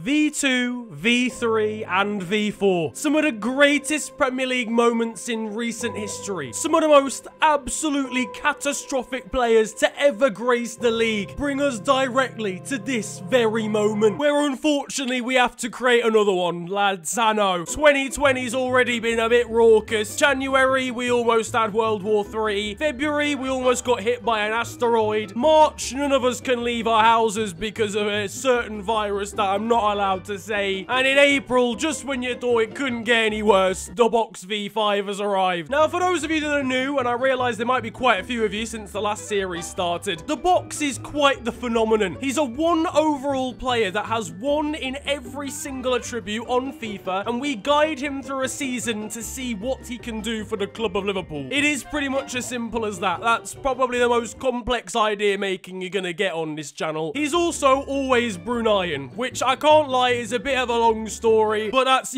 V2, V3, and V4. Some of the greatest Premier League moments in recent history. Some of the most absolutely catastrophic players to ever grace the league bring us directly to this very moment, where unfortunately we have to create another one, lads. I know. 2020's already been a bit raucous. January, we almost had World War III. February, we almost got hit by an asteroid. March, none of us can leave our houses because of a certain virus that I'm not allowed to say. And in April, just when you thought it couldn't get any worse, the Box V5 has arrived. Now, for those of you that are new, and I realize there might be quite a few of you since the last series started, the Box is quite the phenomenon. He's a 1 overall player that has 1 in every single attribute on FIFA, and we guide him through a season to see what he can do for the club of Liverpool. It is pretty much as simple as that. That's probably the most complex idea making you're gonna get on this channel. He's also always Bruneian, which I can't lie is a bit of a long story, but that's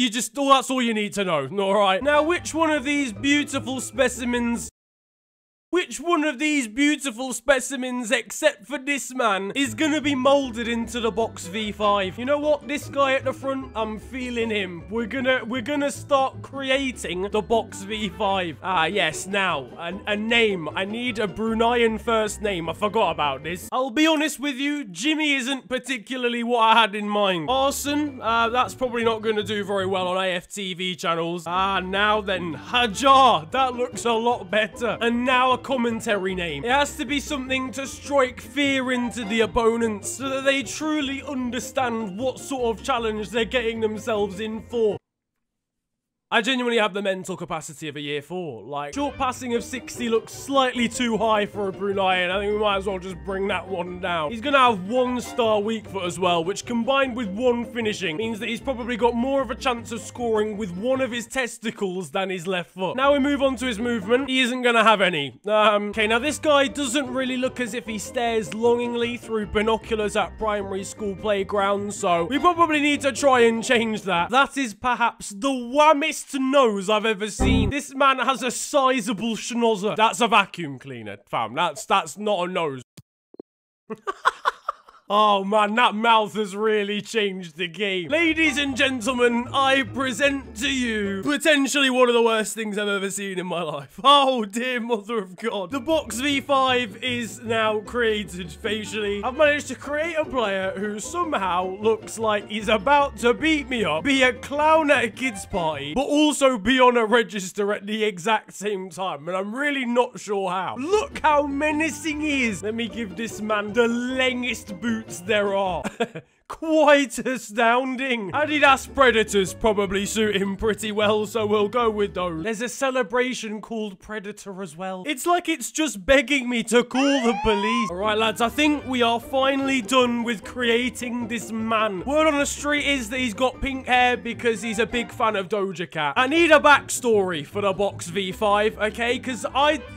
all you need to know. All right. Now, which one of these beautiful specimens except for this man is gonna be molded into the Box V5? You know what? This guy at the front, I'm feeling him. We're gonna start creating the Box V5. Ah, yes. Now, a name. I need a Bruneian first name. I forgot about this. I'll be honest with you, Jimmy isn't particularly what I had in mind. Arson, that's probably not gonna do very well on AFTV channels. Ah, now then, Hajar. That looks a lot better. And now a commentary name. It has to be something to strike fear into the opponents so that they truly understand what sort of challenge they're getting themselves in for. I genuinely have the mental capacity of a year 4. Like, short passing of 60 looks slightly too high for a Bruneian. I think we might as well just bring that one down. He's gonna have 1-star weak foot as well, which combined with 1 finishing means that he's probably got more of a chance of scoring with 1 of his testicles than his left foot. Now we move on to his movement. He isn't gonna have any. Okay, now this guy doesn't really look as if he stares longingly through binoculars at primary school playgrounds, so we probably need to try and change that. That is perhaps the whammest nose I've ever seen. This man has a sizable schnozzer. That's a vacuum cleaner, fam. That's not a nose. Oh man, that mouth has really changed the game. Ladies and gentlemen, I present to you potentially one of the worst things I've ever seen in my life. Oh dear mother of God. The Box V5 is now created facially. I've managed to create a player who somehow looks like he's about to beat me up, be a clown at a kid's party, but also be on a register at the exact same time. And I'm really not sure how. Look how menacing he is. Let me give this man the longest boots there are. Quite astounding. Adidas Predators probably suit him pretty well, so we'll go with those. There's a celebration called Predator as well. It's like it's just begging me to call the police. All right, lads, I think we are finally done with creating this man. Word on the street is that he's got pink hair because he's a big fan of Doja Cat. I need a backstory for the Box V5, okay? Because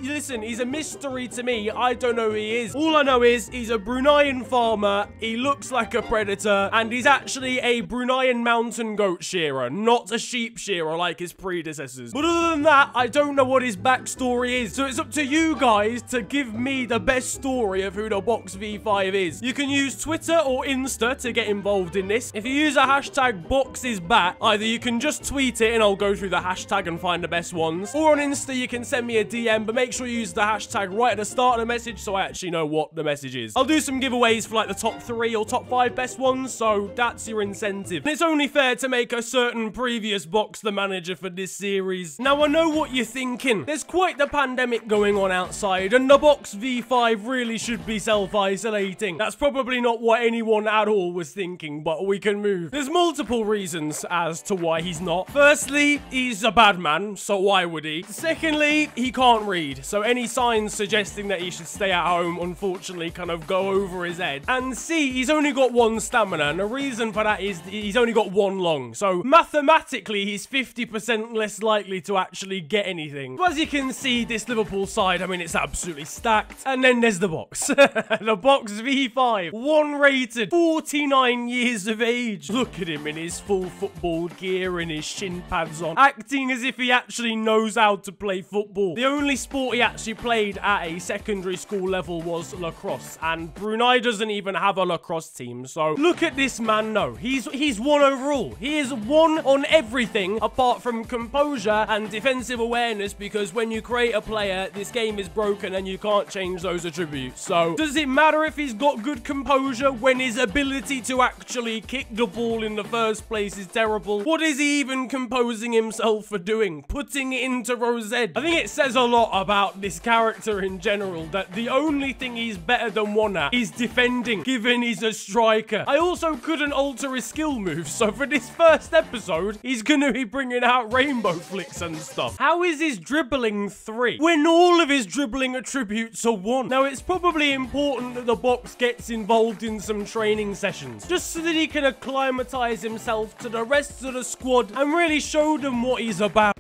listen, he's a mystery to me. I don't know who he is. All I know is he's a Bruneian farmer. He looks like a predator. And he's actually a Bruneian mountain goat shearer, not a sheep shearer like his predecessors. But other than that, I don't know what his backstory is. So it's up to you guys to give me the best story of who the Box V5 is. You can use Twitter or Insta to get involved in this. If you use a hashtag BoxIsBack, either you can just tweet it and I'll go through the hashtag and find the best ones. Or on Insta, you can send me a DM, but make sure you use the hashtag right at the start of the message so I actually know what the message is. I'll do some giveaways for like the top 3 or top 5 best ones. So that's your incentive. And it's only fair to make a certain previous Box the manager for this series. Now, I know what you're thinking. There's quite the pandemic going on outside, and the Box V5 really should be self-isolating. That's probably not what anyone at all was thinking, but we can move. There's multiple reasons as to why he's not. Firstly, he's a bad man, so why would he? Secondly, he can't read, so any signs suggesting that he should stay at home, unfortunately, kind of go over his head. And C, he's only got 1 stamina, and the reason for that is he's only got 1 long. So mathematically, he's 50% less likely to actually get anything. So as you can see, this Liverpool side, I mean, it's absolutely stacked. And then there's the Box. The Box V5. 1 rated, 49 years of age. Look at him in his full football gear and his shin pads on, acting as if he actually knows how to play football. The only sport he actually played at a secondary school level was lacrosse, and Brunei doesn't even have a lacrosse team. So look Look at this man, no. He's won overall. He is one on everything apart from composure and defensive awareness, because when you create a player, this game is broken and you can't change those attributes. So, does it matter if he's got good composure when his ability to actually kick the ball in the first place is terrible? What is he even composing himself for doing? Putting it into Rose. I think it says a lot about this character in general that the only thing he's better than one at is defending, given he's a striker. I also couldn't alter his skill moves, so for this first episode, he's gonna be bringing out rainbow flicks and stuff. How is his dribbling 3 when all of his dribbling attributes are 1? Now, it's probably important that the box gets involved in some training sessions, just so that he can acclimatize himself to the rest of the squad and really show them what he's about.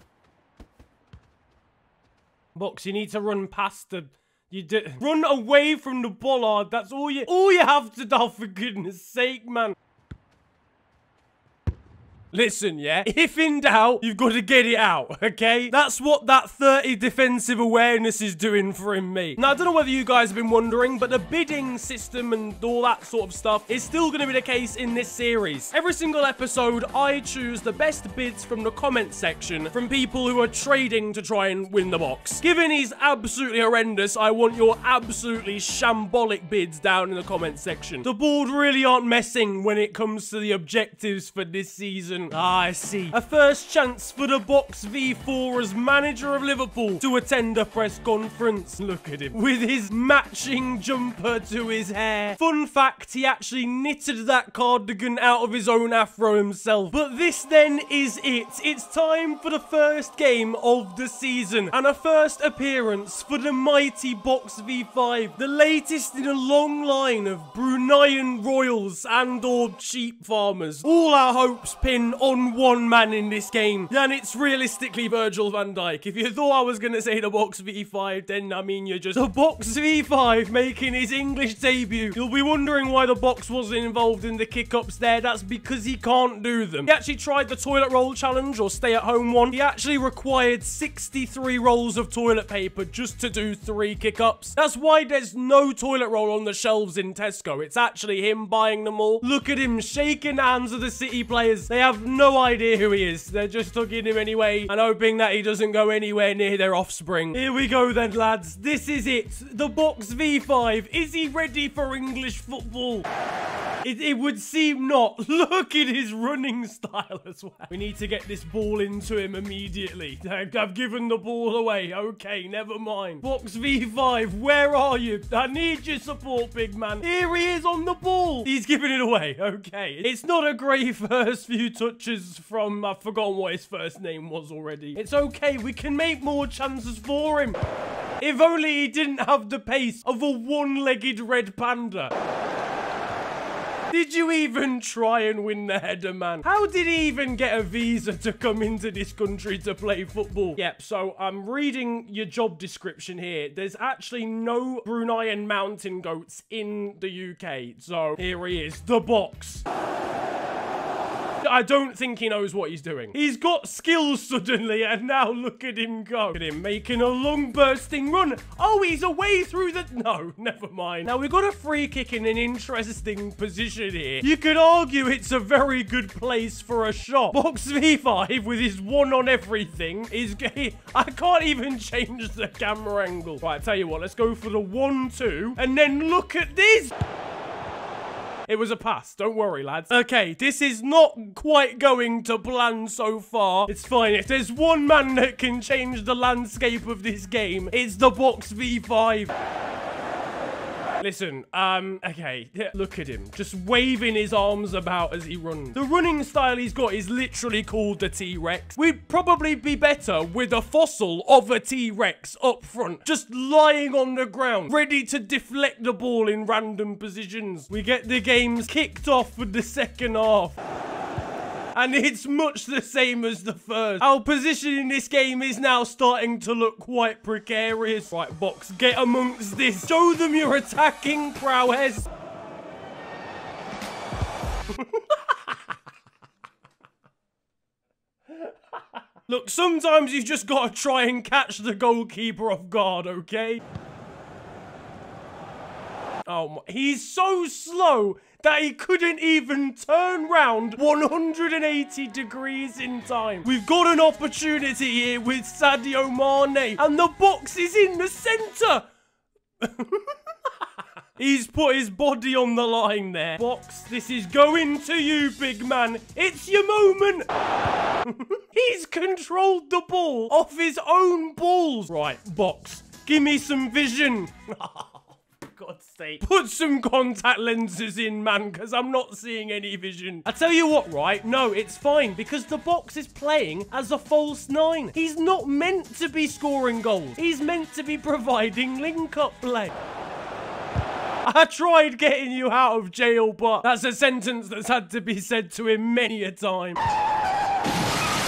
Box, you need to run past the... Run away from the bollard. That's all you have to do, for goodness sake, man. Listen, yeah? If in doubt, you've got to get it out, okay? That's what that 30 defensive awareness is doing for me. Now, I don't know whether you guys have been wondering, but the bidding system and all that sort of stuff is still going to be the case in this series. Every single episode, I choose the best bids from the comment section from people who are trading to try and win the box. Given he's absolutely horrendous, I want your absolutely shambolic bids down in the comment section. The board really aren't messing when it comes to the objectives for this season. Ah, I see. A first chance for the Box V4 as manager of Liverpool to attend a press conference. Look at him with his matching jumper to his hair. Fun fact, he actually knitted that cardigan out of his own afro himself. But this then is it. It's time for the first game of the season and a first appearance for the mighty Box V5, the latest in a long line of Bruneian royals and or sheep farmers. All our hopes pin on one man in this game, and it's realistically Virgil van Dijk. If you thought I was going to say the Box V5, then I mean you're just... The Box V5 making his English debut. You'll be wondering why the Box wasn't involved in the kick-ups there. That's because he can't do them. He actually tried the toilet roll challenge or stay at home one. He actually required 63 rolls of toilet paper just to do 3 kick-ups. That's why there's no toilet roll on the shelves in Tesco. It's actually him buying them all. Look at him shaking hands with the City players. They have no idea who he is. They're just hugging him anyway and hoping that he doesn't go anywhere near their offspring. Here we go then, lads. This is it. The Box V5. Is he ready for English football? It would seem not. Look at his running style as well. We need to get this ball into him immediately. I've given the ball away. Okay, never mind. Box V5, where are you? I need your support, big man. Here he is on the ball. He's giving it away. Okay. It's not a great first few touches from... I've forgotten what his first name was already. It's okay. We can make more chances for him. If only he didn't have the pace of a one-legged red panda. Did you even try and win the header, man? How did he even get a visa to come into this country to play football? Yep, so I'm reading your job description here. There's actually no Bruneian mountain goats in the UK. So here he is, the Box. I don't think he knows what he's doing. He's got skills suddenly, and now look at him go. Look at him making a long bursting run. Oh, he's away through the... No, never mind. Now, we've got a free kick in an interesting position here. You could argue it's a very good place for a shot. Box V5 with his one on everything is... I can't even change the camera angle. Right, I tell you what, let's go for the 1-2, and then look at this. It was a pass. Don't worry, lads. Okay, this is not quite going to plan so far. It's fine. If there's one man that can change the landscape of this game, it's the Box V5. Listen, okay, look at him, just waving his arms about as he runs. The running style he's got is literally called the T-Rex. We'd probably be better with a fossil of a T-Rex up front, just lying on the ground, ready to deflect the ball in random positions. We get the games kicked off for the second half. And it's much the same as the first. Our position in this game is now starting to look quite precarious. Right, Box, get amongst this. Show them your attacking prowess. Look, sometimes you've just got to try and catch the goalkeeper off guard, okay? Oh my, he's so slow that he couldn't even turn round 180 degrees in time. We've got an opportunity here with Sadio Mane, and the box is in the center. He's put his body on the line there. Box, this is going to you, big man. It's your moment. He's controlled the ball off his own balls. Right, Box, give me some vision. God's sake. Put some contact lenses in, man, because I'm not seeing any vision. I tell you what, right? No, it's fine, because the Box is playing as a false 9. He's not meant to be scoring goals. He's meant to be providing link-up play. I tried getting you out of jail, but that's a sentence that's had to be said to him many a time.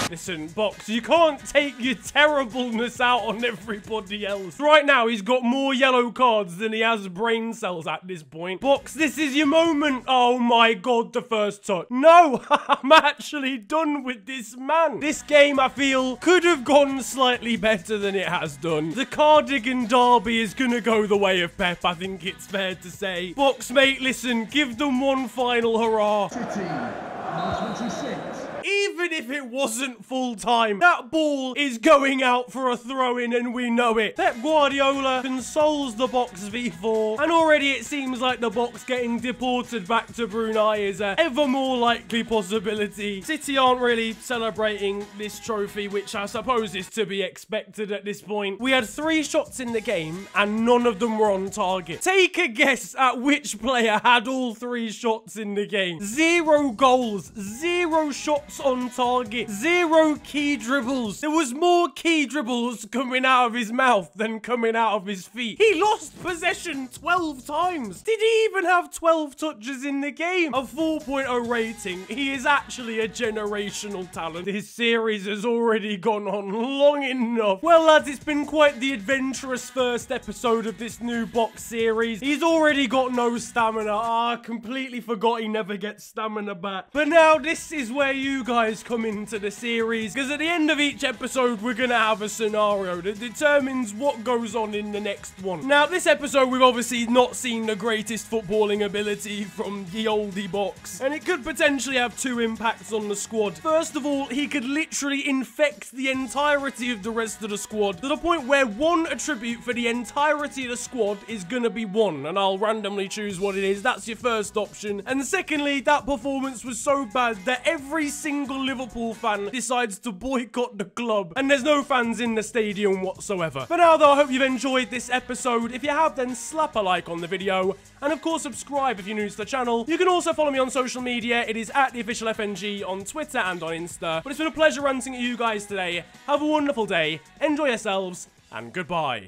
Listen, Box, you can't take your terribleness out on everybody else. Right now, he's got more yellow cards than he has brain cells at this point. Box, this is your moment. Oh my God, the first touch. No, I'm actually done with this man. This game, I feel, could have gone slightly better than it has done. The Cardigan derby is gonna go the way of Pep, I think it's fair to say. Box, mate, listen, give them one final hurrah. City, number 26. Even if it wasn't full time, that ball is going out for a throw-in and we know it. Pep Guardiola consoles the Box V4, and already it seems like the Box getting deported back to Brunei is a ever more likely possibility. City aren't really celebrating this trophy, which I suppose is to be expected at this point. We had 3 shots in the game and none of them were on target. Take a guess at which player had all 3 shots in the game. 0 goals, 0 shots on target, 0 key dribbles. There was more key dribbles coming out of his mouth than coming out of his feet. He lost possession 12 times. Did he even have 12 touches in the game? A 4.0 rating. He is actually a generational talent. This series has already gone on long enough. Well, lads, it's been quite the adventurous first episode of this new Box series. He's already got no stamina. I completely forgot he never gets stamina back. But now this is where you guys come into the series, because at the end of each episode we're gonna have a scenario that determines what goes on in the next one. Now this episode we've obviously not seen the greatest footballing ability from the oldie Box, and it could potentially have 2 impacts on the squad. First of all, he could literally infect the entirety of the rest of the squad to the point where 1 attribute for the entirety of the squad is gonna be 1, and I'll randomly choose what it is. That's your first option. And secondly, that performance was so bad that every single Liverpool fan decides to boycott the club, and there's no fans in the stadium whatsoever. For now though, I hope you've enjoyed this episode. If you have, then slap a like on the video, and of course subscribe if you're new to the channel. You can also follow me on social media. It is at @theofficialfng on Twitter and on Insta. But it's been a pleasure ranting at you guys today. Have a wonderful day, enjoy yourselves, and goodbye.